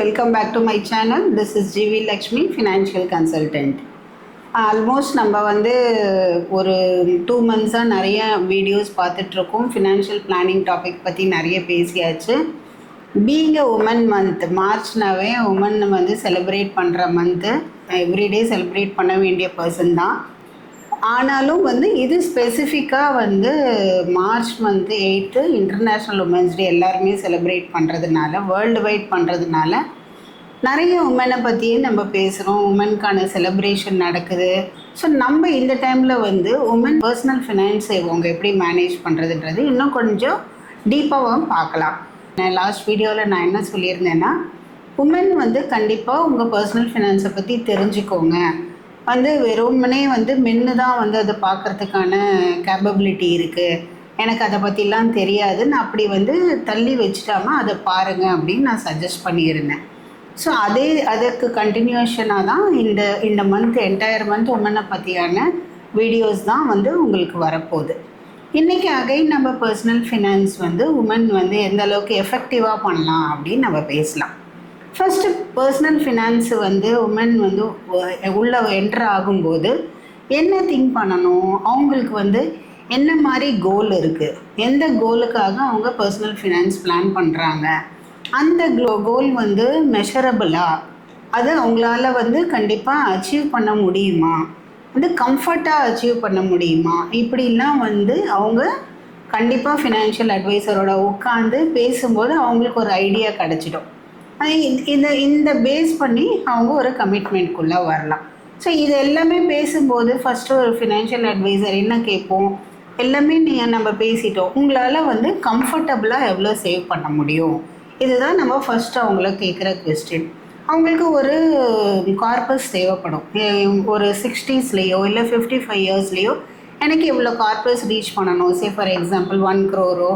welcome back to my channel. This is GV Lakshmi, Financial Consultant. Almost நம்ம ஒரு 2 months நிறைய videos பார்த்துட்ருக்கோம். Financial planning topic பற்றி நிறைய பேசியாச்சு. பீயிங் அ உமன் மந்த், மார்ச்னாவே உமன் செலிப்ரேட் பண்ணுற மந்த்து. எவ்ரிடே செலிப்ரேட் பண்ண வேண்டிய பர்சன் தான். ஆனாலும் இது ஸ்பெசிஃபிக்காக March month 8 international women's day எல்லாருமே செலிப்ரேட் பண்ணுறதுனால, வேர்ல்டு வைட் பண்ணுறதுனால நிறைய உமனை பற்றியே நம்ம பேசுகிறோம். உமனுக்கான செலிப்ரேஷன் நடக்குது. ஸோ நம்ம இந்த டைமில் உமன் பர்சனல் ஃபினான்ஸ் அவங்க எப்படி மேனேஜ் பண்ணுறதுன்றது இன்னும் கொஞ்சம் டீப்பாகவும் பார்க்கலாம். லாஸ்ட் வீடியோவில் நான் என்ன சொல்லியிருந்தேன்னா, உமன் கண்டிப்பாக உங்கள் பர்சனல் ஃபினான்ஸை பற்றி தெரிஞ்சுக்கோங்க. வெறுமனே மென்னு தான் அதை பார்க்குறதுக்கான கேப்பபிலிட்டி இருக்குது, எனக்கு அதை பற்றிலாம் தெரியாதுன்னு அப்படி தள்ளி வச்சுட்டாமல் அதை பாருங்கள் அப்படின்னு நான் சஜஸ்ட் பண்ணியிருந்தேன். ஸோ அதுக்கு கண்டினியூஷனாக தான் இந்த மந்த் என்டையர் மந்த் உமனை பற்றியான வீடியோஸ் தான் உங்களுக்கு வரப்போகுது. இன்றைக்கி அகைன் நம்ம பர்சனல் ஃபினான்ஸ் உமன் எந்த அளவுக்கு எஃபெக்டிவாக பண்ணலாம் அப்படின்னு நம்ம பேசலாம். ஃபஸ்ட்டு பர்சனல் ஃபினான்ஸு உமன் உள்ளே என்ட்ரு ஆகும்போது என்ன திங்க் பண்ணணும், அவங்களுக்கு என்ன மாதிரி கோல் இருக்குது, எந்த கோலுக்காக அவங்க பர்சனல் ஃபினான்ஸ் பிளான் பண்ணுறாங்க, அந்த கோல் மெஷரபிளாக, அது அவங்களால கண்டிப்பாக அச்சீவ் பண்ண முடியுமா, கம்ஃபர்ட்டாக அச்சீவ் பண்ண முடியுமா, இப்படிலாம் அவங்க கண்டிப்பாக ஃபினான்ஷியல் அட்வைசரோட உட்காந்து பேசும்போது அவங்களுக்கு ஒரு ஐடியா கிடச்சிடும். இந்த பேஸ் பண்ணி அவங்க ஒரு கமிட்மெண்ட்குள்ளே வரலாம். ஸோ இது எல்லாமே பேசும்போது ஃபஸ்ட்டு ஒரு ஃபினான்ஷியல் அட்வைசர் என்ன கேட்போம், எல்லாமே நம்ம பேசிட்டோம், உங்களால் கம்ஃபர்டபுளாக எவ்வளோ சேவ் பண்ண முடியும், இதுதான் நம்ம ஃபஸ்ட்டு அவங்கள கேட்குற கொஸ்டின். அவங்களுக்கு ஒரு கார்பஸ் தேவைப்படும். ஒரு 60ஸ்லேயோ இல்லை 55 இயர்ஸ்லேயோ எனக்கு இவ்வளோ கார்பஸ் ரீச் பண்ணணும், say for example 1 crore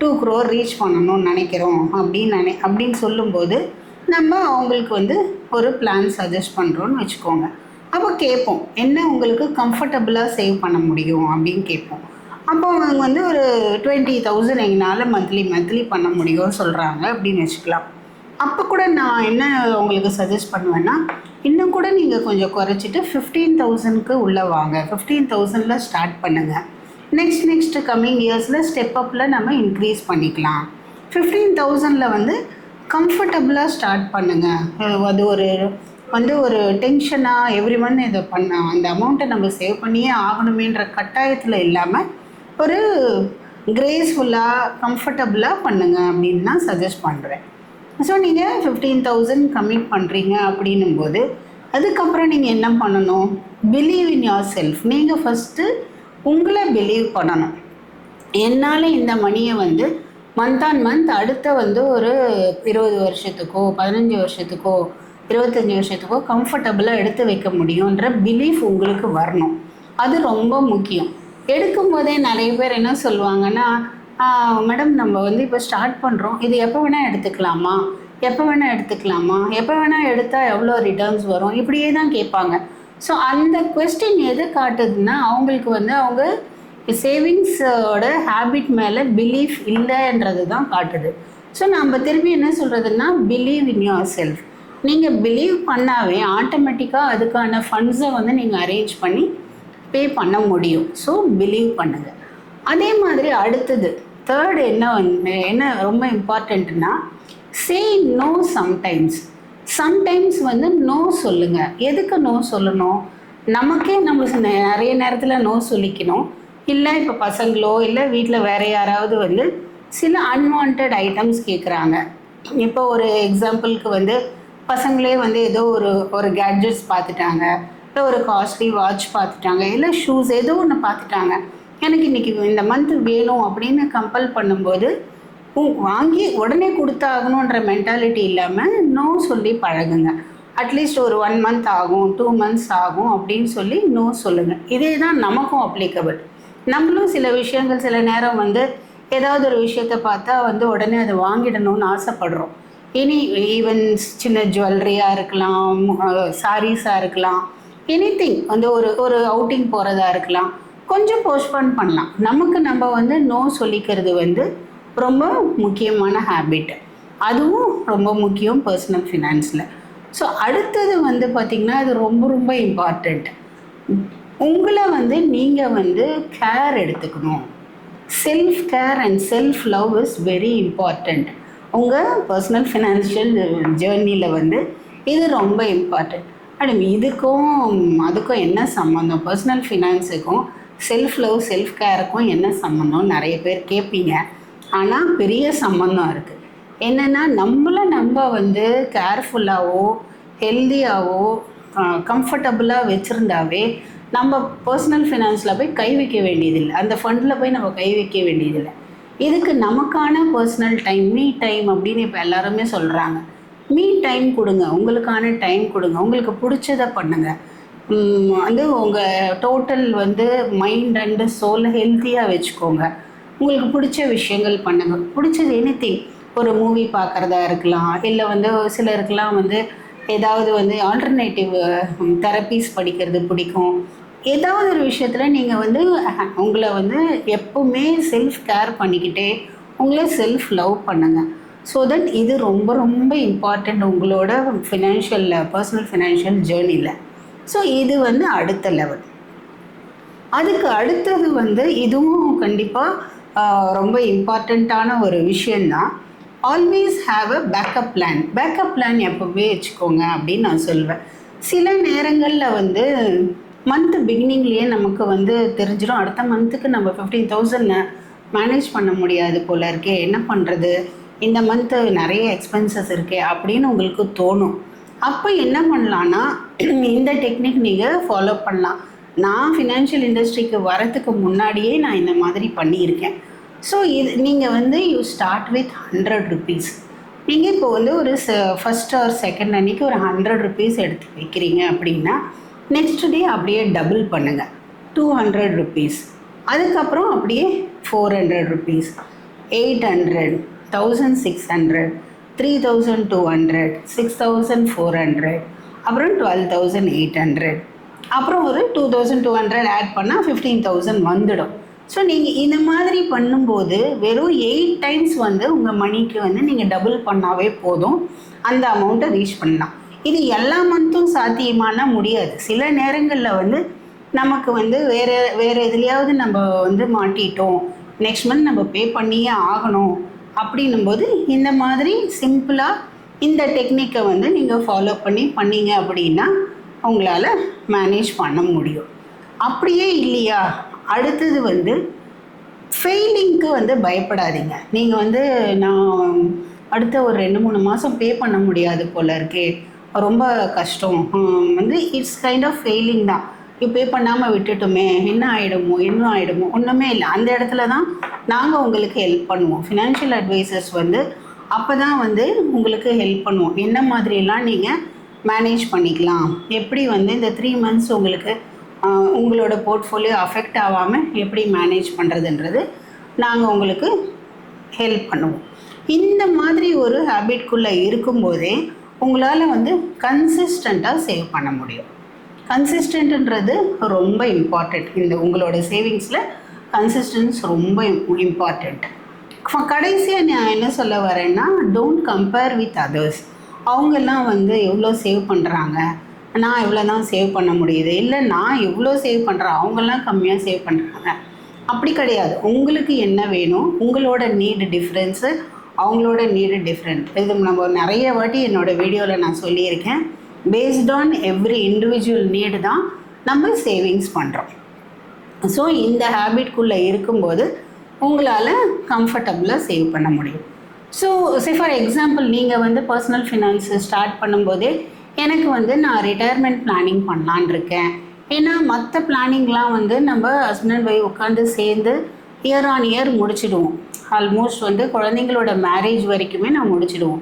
2 crore reach பண்ணணும்னு நினைக்கிறோம் அப்படின்னு சொல்லும்போது நம்ம அவங்களுக்கு ஒரு பிளான் சஜஸ்ட் பண்ணுறோன்னு வச்சுக்கோங்க. அப்போ கேட்போம், என்ன உங்களுக்கு கம்ஃபர்டபுளாக சேவ் பண்ண முடியும் அப்படின்னு கேட்போம். அப்போ அவங்க ஒரு 20,000 எங்களால் மந்த்லி பண்ண முடியும்னு சொல்கிறாங்க அப்படின்னு வச்சுக்கலாம். அப்போ கூட நான் என்ன உங்களுக்கு சஜஸ்ட் பண்ணுவேன்னா, இன்னும் கூட நீங்கள் கொஞ்சம் குறைச்சிட்டு 15,000க்கு உள்ளே வாங்க, 15,000ல் ஸ்டார்ட் பண்ணுங்கள். நெக்ஸ்ட் கம்மிங் இயர்ஸில் ஸ்டெப் அப்பில் நம்ம இன்க்ரீஸ் பண்ணிக்கலாம். 15,000ல் கம்ஃபர்டபுளாக ஸ்டார்ட் பண்ணுங்கள். அது ஒரு டென்ஷனாக எவ்ரி மந்த் இதை அந்த அமௌண்ட்டை நம்ம சேவ் பண்ணியே ஆகணுமேன்ற கட்டாயத்தில் இல்லாமல் ஒரு கிரேஸ்ஃபுல்லாக கம்ஃபர்டபுளாக பண்ணுங்கள் அப்படின்னு நான் சஜஸ்ட் பண்ணுறேன். ஸோ நீங்கள் 15,000 கமிட் பண்ணுறீங்க அப்படின்னும்போது அதுக்கப்புறம் நீங்கள் என்ன பண்ணணும், பிலீவ் இன் யோர் செல்ஃப். நீங்கள் ஃபஸ்ட்டு உங்களை பிலீவ் பண்ணணும். என்னால் இந்த மணியை மந்த் ஆன் மந்த் அடுத்த ஒரு 20 வருஷத்துக்கோ 15 வருஷத்துக்கோ 25 வருஷத்துக்கோ கம்ஃபர்டபுளாக எடுத்து வைக்க முடியுன்ற பிலீஃப் உங்களுக்கு வரணும். அது ரொம்ப முக்கியம். எடுக்கும்போதே நிறைய பேர் என்ன சொல்லுவாங்கன்னா, மேடம் நம்ம இப்போ ஸ்டார்ட் பண்ணுறோம், இது எப்போ வேணால் எடுத்துக்கலாமா, எப்போ வேணால் எடுத்தால் எவ்வளோ ரிட்டர்ன்ஸ் வரும், இப்படியே தான் கேட்பாங்க. ஸோ அந்த கொஸ்டின் எது காட்டுதுன்னா, அவங்களுக்கு அவங்க சேவிங்ஸோட ஹேபிட் மேலே பிலீஃப் இல்லைன்றது தான் காட்டுது. ஸோ நம்ம திரும்பி என்ன சொல்கிறதுன்னா, பிலீவ் இன் யோர் செல்ஃப். நீங்கள் பிலீவ் பண்ணாவே ஆட்டோமேட்டிக்காக அதுக்கான ஃபண்ட்ஸை நீங்கள் அரேஞ்ச் பண்ணி பே பண்ண முடியும். ஸோ பிலீவ் பண்ணுங்கள். அதே மாதிரி அடுத்தது தேர்ட் என்ன ரொம்ப இம்பார்ட்டண்ட்னா, சே நோ சம்டைம்ஸ் நோ சொல்லுங்கள். எதுக்கு நோ சொல்லணும், நமக்கே நம்ம நிறைய நேரத்தில் நோ சொல்லிக்கணும். இல்லை இப்போ பசங்களோ இல்லை வீட்டில் வேறு யாராவது சில அன்வான்ட் ஐட்டம்ஸ் கேட்குறாங்க. இப்போ ஒரு எக்ஸாம்பிளுக்கு பசங்களே ஏதோ ஒரு கேட்ஜெட்ஸ் பார்த்துட்டாங்க, இல்லை ஒரு காஸ்ட்லி வாட்ச் பார்த்துட்டாங்க, இல்லை ஷூஸ் ஏதோ ஒன்று பார்த்துட்டாங்க, எனக்கு இன்றைக்கி இந்த மந்த் வேணும் அப்படின்னு கம்பல் பண்ணும்போது வாங்கி உடனே கொடுத்தாகணுன்ற மென்டாலிட்டி இல்லாமல் நோ சொல்லி பழகுங்க. அட்லீஸ்ட் ஒரு 1 month ஆகும், 2 months ஆகும் அப்படின்னு சொல்லி நோ சொல்லுங்கள். இதே தான் நமக்கும் அப்ளிகபிள். நம்மளும் சில விஷயங்கள் சில நேரம் ஏதாவது ஒரு விஷயத்தை பார்த்தா உடனே அதை வாங்கிடணும்னு ஆசைப்படுறோம். ஈவன் சின்ன ஜுவல்லரியாக இருக்கலாம், சாரீஸாக இருக்கலாம், எனிதிங் ஒரு அவுட்டிங் போகிறதா இருக்கலாம், கொஞ்சம் போஸ்ட்போன் பண்ணலாம். நமக்கு நம்ம நோ சொல்லிக்கிறது ரொம்ப முக்கியமான ஹேபிட். அதுவும் ரொம்ப முக்கியம் பர்சனல் ஃபினான்ஸில். ஸோ அடுத்தது வந்து பார்த்திங்கன்னா அது ரொம்ப ரொம்ப இம்பார்ட்டண்ட். உங்களை வந்து நீங்கள் வந்து கேர் எடுத்துக்கணும். Self care and self love is very important. உங்கள் பர்சனல் ஃபினான்ஷியல் ஜேர்னியில் வந்து இது ரொம்ப இம்பார்ட்டண்ட். மேடம், இதுக்கும் அதுக்கும் என்ன சம்மந்தம்? பர்சனல் ஃபினான்ஸுக்கும் செல்ஃப் லவ் செல்ஃப் கேருக்கும் என்ன சம்மந்தம் நிறைய பேர் கேட்பீங்க. ஆனால் பெரிய சம்மந்தம் இருக்குது. என்னென்னா நம்ம வந்து கேர்ஃபுல்லாகவோ ஹெல்த்தியாகவோ கம்ஃபர்டபுளாக வச்சுருந்தாவே நம்ம பர்சனல் ஃபினான்ஸில் போய் கை வைக்க வேண்டியதில்லை, அந்த ஃபண்டில் போய் நம்ம கை வைக்க வேண்டியதில்லை. இதுக்கு நமக்கான பர்சனல் டைம், மீ டைம் அப்படின்னு இப்போ எல்லாருமே சொல்கிறாங்க. மீ டைம் கொடுங்க, உங்களுக்கான டைம் கொடுங்க, உங்களுக்கு பிடிச்சதை பண்ணுங்கள். வந்து உங்கள் டோட்டல் வந்து மைண்ட் அண்டு சோலை ஹெல்த்தியாக வச்சுக்கோங்க. உங்களுக்கு பிடிச்ச விஷயங்கள் பண்ணுங்கள். பிடிச்சது எனிதிங், ஒரு மூவி பார்க்குறதா இருக்கலாம், இல்லை வந்து சிலருக்கெலாம் வந்து ஏதாவது வந்து ஆல்டர்னேட்டிவ் தெரப்பீஸ் படிக்கிறது பிடிக்கும். ஏதாவது ஒரு விஷயத்தில் நீங்கள் வந்து உங்களை வந்து எப்போவுமே செல்ஃப் கேர் பண்ணிக்கிட்டே உங்களை செல்ஃப் லவ் பண்ணுங்கள். ஸோ தட் இது ரொம்ப ரொம்ப இம்பார்ட்டண்ட் உங்களோட பர்சனல் ஃபினான்ஷியல் ஜேர்னியில். ஸோ இது வந்து அடுத்த லெவல். அதுக்கு அடுத்தது வந்து இதுவும் கண்டிப்பாக ரொம்ப இம்பார்ட்டண்ட்டான ஒரு விஷயந்தான். Always have a backup plan. Backup plan எப்போவே வச்சுக்கோங்க அப்படின்னு நான் சொல்வேன். சில நேரங்களில் வந்து மந்த் பிகினிங்லேயே நமக்கு வந்து தெரிஞ்சிடும், அடுத்த மந்த்துக்கு நம்ம 15,000 மேனேஜ் பண்ண முடியாது போல இருக்கே, என்ன பண்ணுறது, இந்த மந்த்து நிறைய எக்ஸ்பென்சஸ் இருக்கே அப்படின்னு உங்களுக்கு தோணும். அப்போ என்ன பண்ணலான்னா இந்த டெக்னிக் நீங்கள் ஃபாலோ பண்ணலாம். நான் ஃபினான்ஷியல் இண்டஸ்ட்ரிக்கு வரத்துக்கு முன்னாடியே நான் இந்த மாதிரி பண்ணியிருக்கேன். ஸோ இது நீங்கள் வந்து யூ ஸ்டார்ட் வித் 100 rupees. நீங்கள் இப்போ வந்து ஒரு ஃபஸ்ட் ஆர் செகண்ட் அன்றைக்கி ஒரு 100 rupees எடுத்து வைக்கிறீங்க அப்படின்னா நெக்ஸ்ட் டே அப்படியே டபுள் பண்ணுங்கள், 200 rupees. அதுக்கப்புறம் அப்படியே 400 rupees, 800, 1,600, 3,200, 6,400, அப்புறம் 12,800, அப்புறம் ஒரு 2,200 ஆட் பண்ணால் 15,000 வந்துடும். ஸோ நீங்கள் இந்த மாதிரி பண்ணும்போது வெறும் 8 times வந்து உங்கள் மணிக்கு வந்து நீங்கள் டபுள் பண்ணாவே போதும், அந்த அமௌண்ட்டை ரீச் பண்ணலாம். இது எல்லா மந்த்தும் சாத்தியமான முடியாது. சில நேரங்களில் வந்து நமக்கு வந்து வேறு எதுலையாவது நம்ம வந்து மாட்டிட்டோம், நெக்ஸ்ட் மந்த் நம்ம பே பண்ணியே ஆகணும் அப்படின்னும்போது இந்த மாதிரி சிம்பிளாக இந்த டெக்னிக்கை வந்து நீங்கள் ஃபாலோ பண்ணீங்க அப்படின்னா உங்களால் மேனேஜ் பண்ண முடியும். அப்படியே இல்லையா, அடுத்தது வந்து ஃபெயிலிங்க்கு வந்து பயப்படாதீங்க. நீங்கள் வந்து நான் அடுத்த ஒரு 2-3 மாதம் பே பண்ண முடியாது போல இருக்கே, ரொம்ப கஷ்டம், வந்து இட்ஸ் கைண்ட் ஆஃப் ஃபெயிலிங் தான், இப்போ பே பண்ணாமல் விட்டுட்டோமே, என்ன ஆகிடுமோ, ஒன்றுமே இல்லை. அந்த இடத்துல தான் நாங்கள் உங்களுக்கு ஹெல்ப் பண்ணுவோம். ஃபினான்ஷியல் அட்வைசர்ஸ் வந்து அப்போ தான் வந்து உங்களுக்கு ஹெல்ப் பண்ணுவோம். என்ன மாதிரிலாம் நீங்கள் மேனேஜ் பண்ணிக்கலாம், எப்படி வந்து இந்த 3 months உங்களுக்கு உங்களோட போர்ட்ஃபோலியோ அஃபெக்ட் ஆகாமல் எப்படி மேனேஜ் பண்ணுறதுன்றது நாங்கள் உங்களுக்கு ஹெல்ப் பண்ணுவோம். இந்த மாதிரி ஒரு ஹேபிட்குள்ளே இருக்கும்போதே உங்களால் வந்து கன்சிஸ்டண்ட்டாக சேவ் பண்ண முடியும். கன்சிஸ்டன்ட்ன்றது ரொம்ப இம்பார்ட்டண்ட். இந்த உங்களோட சேவிங்ஸில் கன்சிஸ்டன்ஸ் ரொம்ப இம்பார்ட்டண்ட். கடைசியாக நான் என்ன சொல்ல வரேன்னா, டோன்ட் கம்பேர் வித் அதர்ஸ். அவங்கெல்லாம் வந்து எவ்வளோ சேவ் பண்ணுறாங்க, நான் எவ்வளோ தான் சேவ் பண்ண முடியுது, இல்லை நான் எவ்வளோ சேவ் பண்ணுறேன், அவங்கெல்லாம் கம்மியாக சேவ் பண்ணுறாங்க, அப்படி கிடையாது. உங்களுக்கு என்ன வேணும், உங்களோட நீடு டிஃப்ரென்ஸு, அவங்களோட நீடு டிஃப்ரெண்ட். இது நம்ம நிறைய வாட்டி என்னோடய வீடியோவில் நான் சொல்லியிருக்கேன். Based on every individual need தான் நம்ம சேவிங்ஸ் பண்ணுறோம். ஸோ இந்த ஹேபிட்குள்ளே இருக்கும்போது உங்களால் கம்ஃபர்டபுளாக சேவ் பண்ண முடியும். ஸோ ஃபார் எக்ஸாம்பிள் நீங்கள் வந்து பர்சனல் ஃபினான்ஸு ஸ்டார்ட் பண்ணும்போதே எனக்கு வந்து நான் ரிட்டையர்மெண்ட் பிளானிங் பண்ணலான் இருக்கேன். ஏன்னா மற்ற பிளானிங்லாம் வந்து நம்ம ஹஸ்பண்ட் அண்ட் ஒய்ஃப் உட்காந்து சேர்ந்து இயர் ஆன் இயர் முடிச்சிடுவோம். ஆல்மோஸ்ட் வந்து குழந்தைங்களோட மேரேஜ் வரைக்குமே நான் முடிச்சிடுவோம்.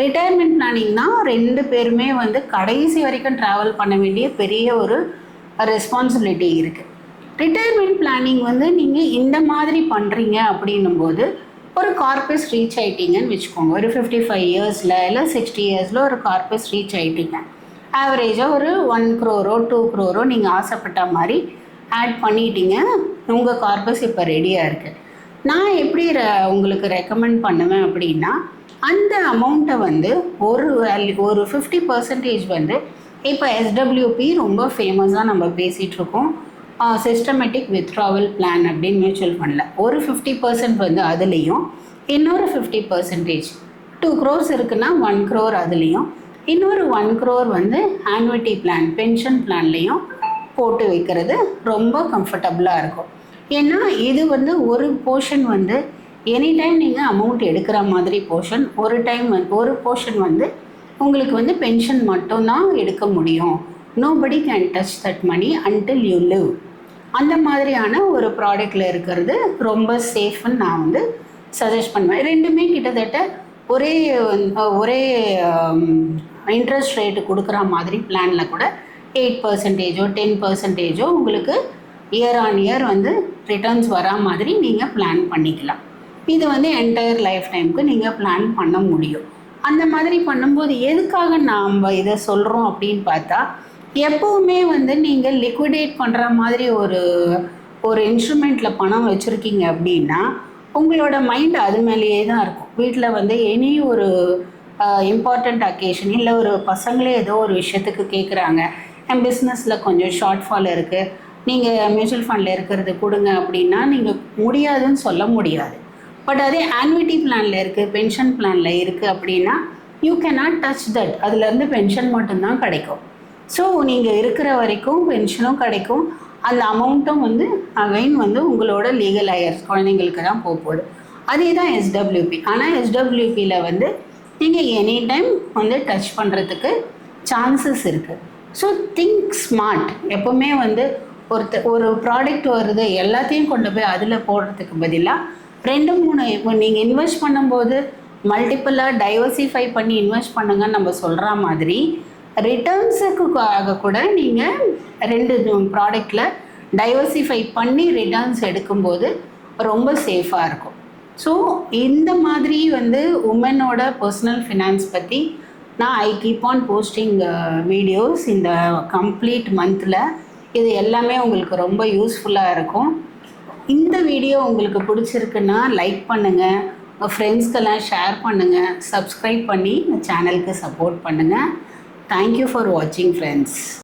ரிட்டையர்மெண்ட் பிளானிங்னா 2 பேருமே வந்து கடைசி வரைக்கும் ட்ராவல் பண்ண வேண்டிய பெரிய ஒரு ரெஸ்பான்சிபிலிட்டி இருக்குது. ரிட்டையர்மெண்ட் பிளானிங் வந்து நீங்கள் இந்த மாதிரி பண்ணுறீங்க அப்படின்னும்போது ஒரு கார்பஸ் ரீச் ஆகிட்டீங்கன்னு வச்சுக்கோங்க. ஒரு 55 yearsல இல்லை 60 yearsல ஒரு கார்பஸ் ரீச் ஆகிட்டீங்க. ஆவரேஜாக ஒரு 1 crore 2 crore நீங்கள் ஆசைப்பட்ட மாதிரி ஆட் பண்ணிட்டீங்க. உங்கள் கார்பஸ் இப்போ ரெடியாக இருக்குது. நான் எப்படி உங்களுக்கு ரெக்கமெண்ட் பண்ணுவேன் அப்படின்னா, அந்த அமௌண்ட்டை வந்து ஒரு 50% வந்து இப்போ எஸ்டபிள்யூபி ரொம்ப ஃபேமஸாக நம்ம பேசிகிட்ருக்கோம். சிஸ்டமேட்டிக் வித்ட்ராவல் பிளான் அப்படின்னு மியூச்சுவல் ஃபண்டில் ஒரு 50% வந்து அதுலேயும், இன்னொரு 50% 2 crores இருக்குன்னா 1 crore அதுலேயும், இன்னொரு 1 crore வந்து ஆன்னுவிட்டி பிளான் பென்ஷன் பிளான்லேயும் போட்டு வைக்கிறது ரொம்ப கம்ஃபர்டபுளாக இருக்கும். ஏன்னா இது வந்து ஒரு போர்ஷன் வந்து எனி டைம் நீங்கள் அமௌண்ட் எடுக்கிற மாதிரி போர்ஷன், ஒரு போர்ஷன் வந்து உங்களுக்கு வந்து பென்ஷன் மட்டும்தான் எடுக்க முடியும். Nobody can touch that money until you live. அந்த மாதிரியான ஒரு ப்ராடக்டில் இருக்கிறது ரொம்ப சேஃப்னு நான் வந்து சஜஸ்ட் பண்ணுவேன். ரெண்டுமே கிட்டத்தட்ட ஒரே இன்ட்ரெஸ்ட் ரேட்டு கொடுக்குற மாதிரி பிளானில் கூட 8%ஓ 10%ஓ உங்களுக்கு இயர் ஆன் இயர் வந்து ரிட்டர்ன்ஸ் வரா மாதிரி நீங்கள் பிளான் பண்ணிக்கலாம். இது வந்து என்டையர் லைஃப் டைமுக்கு நீங்கள் பிளான் பண்ண முடியும். அந்த மாதிரி பண்ணும்போது எதுக்காக நாம் இதை சொல்கிறோம் அப்படின்னு பார்த்தா, எப்போவுமே வந்து நீங்கள் லிக்விடேட் பண்ணுற மாதிரி ஒரு இன்ஸ்ட்ருமெண்ட்டில் பணம் வச்சுருக்கீங்க அப்படின்னா உங்களோட மைண்ட் அது மேலேயே தான் இருக்கும். வீட்டில் வந்து எனி ஒரு இம்பார்ட்டண்ட் அக்கேஷன், இல்லை ஒரு பசங்களே ஏதோ ஒரு விஷயத்துக்கு கேட்குறாங்க, என் பிஸ்னஸில் கொஞ்சம் ஷார்ட் ஃபால் இருக்குது, நீங்கள் மியூச்சுவல் ஃபண்டில் இருக்கிறது கொடுங்க அப்படின்னா நீங்கள் முடியாதுன்னு சொல்ல முடியாது. பட் அதே ஆன்னுவிட்டி பிளானில் இருக்குது, பென்ஷன் பிளானில் இருக்குது அப்படின்னா யூ கேனாட் டச் தட். அதுலேருந்து பென்ஷன் மட்டும்தான் கிடைக்கும். ஸோ நீங்கள் இருக்கிற வரைக்கும் பென்ஷனும் கிடைக்கும், அந்த அமௌண்ட்டும் வந்து அகைன் வந்து உங்களோட லீகல் ஹையர்ஸ் குழந்தைங்களுக்கு தான் போகுது. அதே தான் எஸ்டபிள்யூபி. ஆனால் எஸ்டபிள்யூபியில் வந்து நீங்கள் எனி டைம் வந்து டச் பண்ணுறதுக்கு சான்சஸ் இருக்குது. So think smart. எப்போவுமே வந்து ஒரு ப்ராடக்ட் வருது எல்லாத்தையும் கொண்டு போய் அதில் போடுறதுக்கு பதிலாக 2-3 இப்போ நீங்கள் இன்வெஸ்ட் பண்ணும்போது மல்டிப்புளாக டைவர்சிஃபை பண்ணி இன்வெஸ்ட் பண்ணுங்கன்னு நம்ம சொல்கிற மாதிரி ரிட்டர்ன்ஸுக்காக கூட நீங்கள் 2 ப்ராடக்டில் டைவர்சிஃபை பண்ணி ரிட்டர்ன்ஸ் எடுக்கும்போது ரொம்ப சேஃபாக இருக்கும். ஸோ இந்த மாதிரி வந்து உமனோட பர்சனல் ஃபினான்ஸ் பற்றி நான் I keep on posting videos இந்த கம்ப்ளீட் மந்தில். இது எல்லாமே உங்களுக்கு ரொம்ப யூஸ்ஃபுல்லாக இருக்கும். இந்த வீடியோ உங்களுக்கு பிடிச்சிருக்குன்னா லைக் பண்ணுங்கள், உங்கள் ஃப்ரெண்ட்ஸ்க்கெல்லாம் ஷேர் பண்ணுங்கள், சப்ஸ்கிரைப் பண்ணி இந்த சேனலுக்கு சப்போர்ட் பண்ணுங்கள். தேங்க்யூ ஃபார் வாட்சிங் ஃப்ரெண்ட்ஸ்.